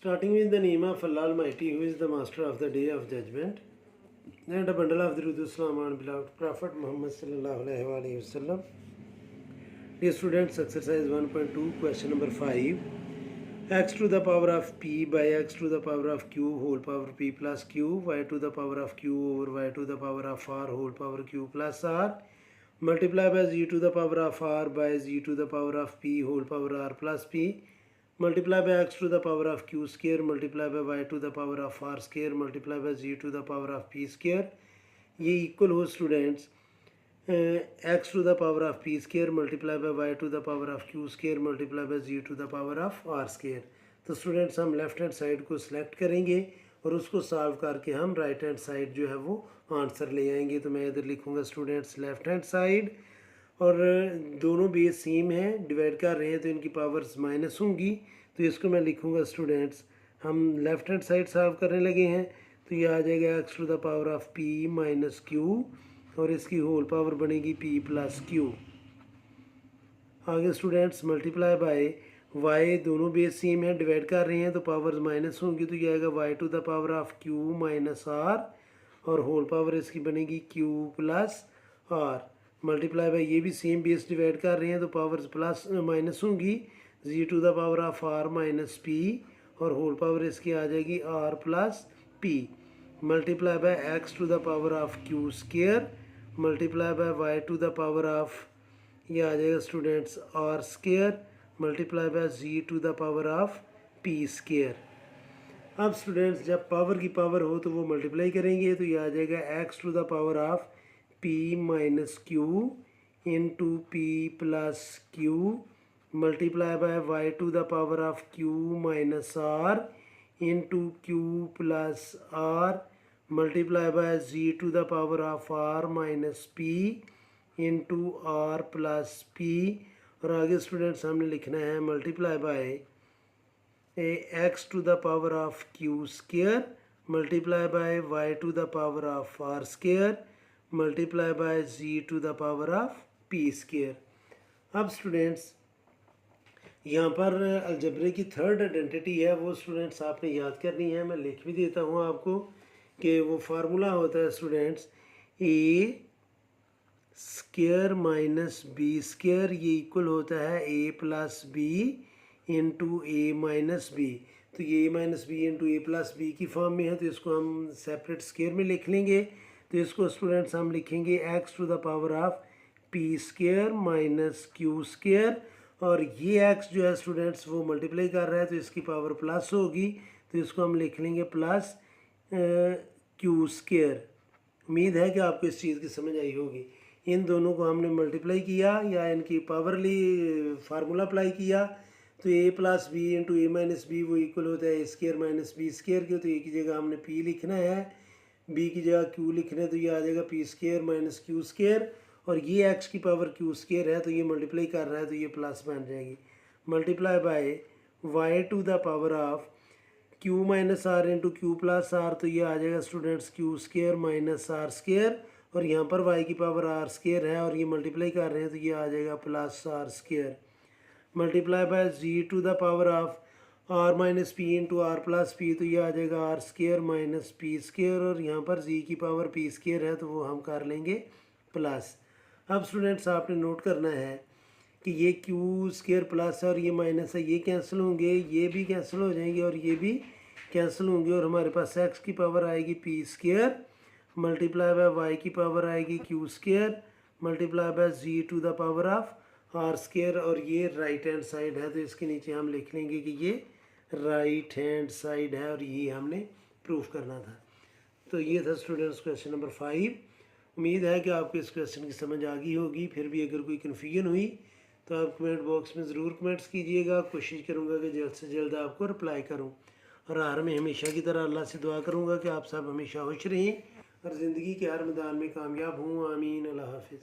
Starting with the name of Allah Almighty, who is the master of the day of judgment, and a bundle of the Rudu Salam on beloved Prophet Muhammad sallallahu alaihi wasallam. Dear students, exercise 1.2, question number 5. X to the power of p by x to the power of q whole power p plus q, y to the power of q over y to the power of r whole power q plus r, multiply by z to the power of r by z to the power of p whole power r plus p, multiply by x to the power of q square, multiply by y to the power of r square, multiply by z to the power of p square. ये equal हो students x to the power of p square multiply by y to the power of q square multiply by z to the power of r square. तो students हम left hand side को select करेंगे और उसको solve करके हम right hand side जो है वो आंसर ले आएंगे. तो मैं इधर लिखूंगा स्टूडेंट्स लेफ्ट हैंड साइड, और दोनों बेस सेम है, डिवाइड कर रहे हैं तो इनकी पावर्स माइनस होंगी. तो इसको मैं लिखूंगा स्टूडेंट्स, हम लेफ्ट हैंड साइड सॉल्व करने लगे हैं तो ये आ जाएगा x to the power of p minus q और इसकी होल पावर बनेगी p प्लस क्यू. आगे स्टूडेंट्स मल्टीप्लाई बाय y, दोनों बेस सेम है, डिवाइड कर रहे हैं तो पावर्स माइनस होंगी तो ये आएगा y to the power of q minus r और होल पावर इसकी बनेगी q plus r. Multiply by ये भी सेम बेस डिवाइड कर रहे हैं तो पावर्स प्लस माइनस होंगी, z to the power of r minus p और होल पावर इसकी आ जाएगी r plus p. Multiply by x to the power of q square multiply by y to the power of, ये आ जाएगा students r square multiply by z to the power of p square. अब students जब power की power हो तो वो multiply करेंगे तो ये आ जाएगा x to the power of p minus q into p plus q multiply by y to the power of q minus r into q plus r multiply by z to the power of r minus p into r plus p. और आगे students हमने लिखना है multiply by x to the power of q square multiply by y to the power of r square multiply by z to the power of p square. अब students यहाँ पर अलजब्रे की third identity है, वो students आपने याद करनी है. मैं लिख भी देता हूँ आपको कि वो फार्मूला होता है students a square minus b square, ये इक्वल होता है a plus b into a minus b. तो ये a minus b into a plus b की फॉर्म में है तो इसको हम सेपरेट स्क्वायर में लिख लेंगे. तो इसको स्टूडेंट्स हम लिखेंगे x to the power of p square minus q square, और ये x जो है स्टूडेंट्स वो मल्टीप्लाई कर रहा है तो इसकी पावर प्लस होगी तो इसको हम लिख लेंगे प्लस क्यू स्क्वायर. उम्मीद है कि आपको इस चीज़ की समझ आई होगी. इन दोनों को हमने मल्टीप्लाई किया या इनकी पावरली फार्मूला अप्लाई किया तो a plus b into a minus b वो इक्वल होता है a square minus b square के. तो a की जगह हमने p लिखना है, b की जगह q लिखना है तो ये आ जाएगा p square minus q square, और ये x की पावर q स्क्वायर है तो ये मल्टीप्लाई कर रहा है तो ये प्लस बन जाएगी. Multiply by y to the power of q minus r into q plus r, तो ये आ जाएगा students q square minus r square, और यहाँ पर y की पावर r स्क्वायर है और ये मल्टीप्लाई कर रहे हैं तो ये आ जाएगा plus r square. Multiply by z to the power of r minus p into r plus p, तो ये आ जाएगा r square minus p square, और यहाँ पर z की पावर p स्क्वायर है तो वो हम कर लेंगे प्लस. अब स्टूडेंट्स आपने नोट करना है कि ये q स्क्वायर प्लस है और ये माइनस है, ये कैंसिल होंगे, ये भी कैंसिल हो जाएंगे और ये भी कैंसिल होंगे, और हमारे पास x की पावर आएगी p square multiply by y की पावर आएगी q square multiply by z to the power of r square, और ये राइट हैंड साइड है तो इसके नीचे हम लिख लेंगे कि ये राइट हैंड साइड है और ये हमने प्रूफ करना था. तो ये था स्टूडेंट्स क्वेश्चन नंबर 5. उम्मीद है कि आपको इस क्वेश्चन की समझ आ गई होगी. फिर भी अगर कोई कन्फ्यूजन हुई तो आप कमेंट बॉक्स में ज़रूर कमेंट्स कीजिएगा. कोशिश करूँगा कि जल्द से जल्द आपको रिप्लाई करूँ, और हर में हमेशा की तरह अल्लाह से दुआ करूँगा कि आप सब हमेशा खुश रहें और ज़िंदगी के हर मैदान में कामयाब हों. आमीन. अल्लाह हाफिज़.